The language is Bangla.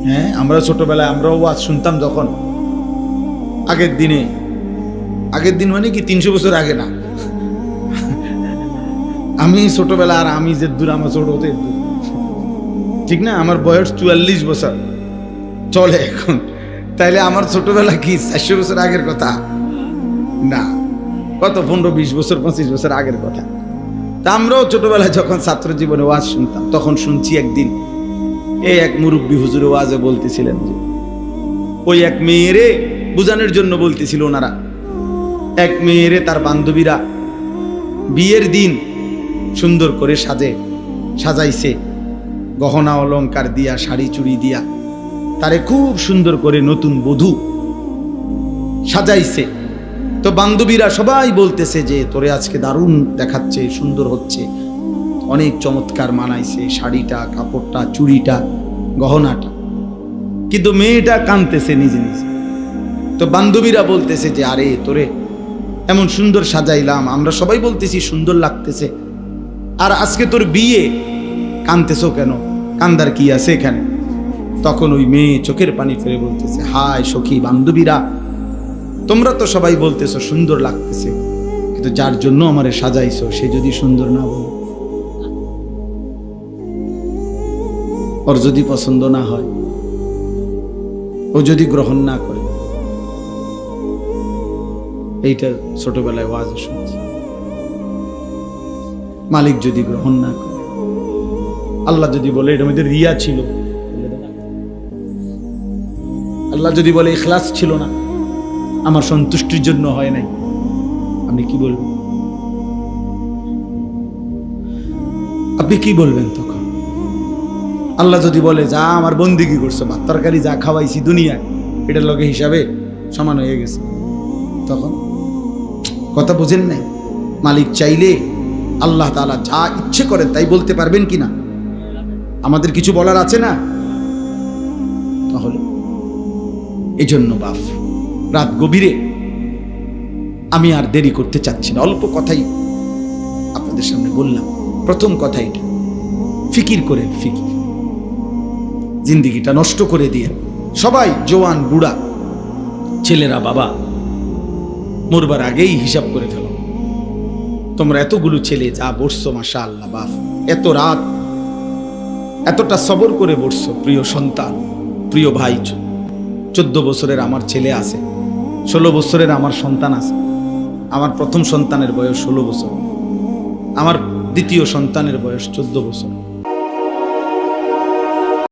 হ্যাঁ, আমরা ছোটবেলায় আমরাও ওয়াজ শুনতাম যখন, আগের দিন মানে কি 300 বছর আগে না, আমি ছোটবেলা আর আমি যে দূর আমার ছোট হতে দূর, ঠিক না? আমার বয়স 44 বছর চলে এখন, তাইলে আমার ছোটবেলা কি 400 বছর আগের কথা না, কত 15-20 বছর 25 বছর আগের কথা। তা আমরাও ছোটবেলায় যখন ছাত্র জীবনে ওয়াজ শুনতাম তখন শুনছি একদিন এই এক মুরব্বী হুজুরে ওয়াজে বলতেছিলেন যে ওই এক মেয়েরে বুঝানোর জন্য বলতেছিল ওনারা, এক মেয়েরে তার বান্ধবীরা বিয়ের দিন সুন্দর করে সাজাইছে, গহনা অলংকার দিয়া, শাড়ি চুড়ি দিয়া তারে খুব সুন্দর করে নতুন বধূ সাজাইছে। তো বান্ধবীরা সবাই বলতেছে যে তোরে আজকে দারুণ দেখাচ্ছে, সুন্দর হচ্ছে, অনেক চমৎকার মানাইছে শাড়িটা, কাপড়টা, চুড়িটা, গহনাটা। কিন্তু মেয়েটা কাঁদতেছে নিজে নিজে। তো বান্ধবীরা বলতেছে যে আরে তোরে এমন সুন্দর সাজাইলাম, আমরা সবাই বলতেছি সুন্দর লাগতেছে, আর আজকে তোর বিয়ে, কাঁদতেছো কেন? কান্দার কি আছে এখানে? তখন ওই মেয়ে চোখের পানি ফেলে বলতেছে, হায় সখী বান্ধবীরা, তোমরা তো সবাই বলতেছো সুন্দর লাগতেছে, কিন্তু যার জন্য আমারে সাজাইছো সে যদি সুন্দর না বলে, ওর যদি পছন্দ না হয়, ও যদি গ্রহণ না করে, এইটা ছোটবেলায় ওয়াজ শুনছি, মালিক যদি গ্রহণ না করে, আল্লাহ যদি বলে এটার মধ্যে রিয়া ছিল, আল্লাহ যদি বলে ইখলাস ছিল না, আমার সন্তুষ্টির জন্য হয় নাই, আপনি কি বলবেন? আপনি কি বলবেন তখন? আল্লাহ যদি বলে যা আমার বন্দিগি করছো, ভাত তরকারি যা খাওয়াইছি দুনিয়ায় এটার লগে হিসাবে সমান হয়ে গেছে, তখন কথা বুঝেন নাই? মালিক চাইলে আল্লাহ তাআলা যা ইচ্ছে করেন তাই বলতে পারবেন কিনা? আমাদের কিছু বলার আছে না? তাহলে এই জন্য বাপ, রাত গভীরে আমি আর দেরি করতে চাচ্ছি না, অল্প কথাই আপনাদের সামনে বললাম। প্রথম কথা এটা, ফিকির করেন, ফিকির, জিন্দিগিটা নষ্ট করে দিয়ে সবাই, জওয়ান বুড়া, ছেলেরা বাবা, মরবার আগেই হিসাব করে ফেলো। তোমরা এতগুলো ছেলে যা বসছো, মাশাআল্লাহ বাপ, এত রাত এতটা সবর করে বসছো, প্রিয় সন্তান, প্রিয় ভাই, 14 বছরের আমার ছেলে আছে, 16 বছরের আমার সন্তান আছে, আমার প্রথম সন্তানের বয়স 16 বছর, আমার দ্বিতীয় সন্তানের বয়স 14 বছর।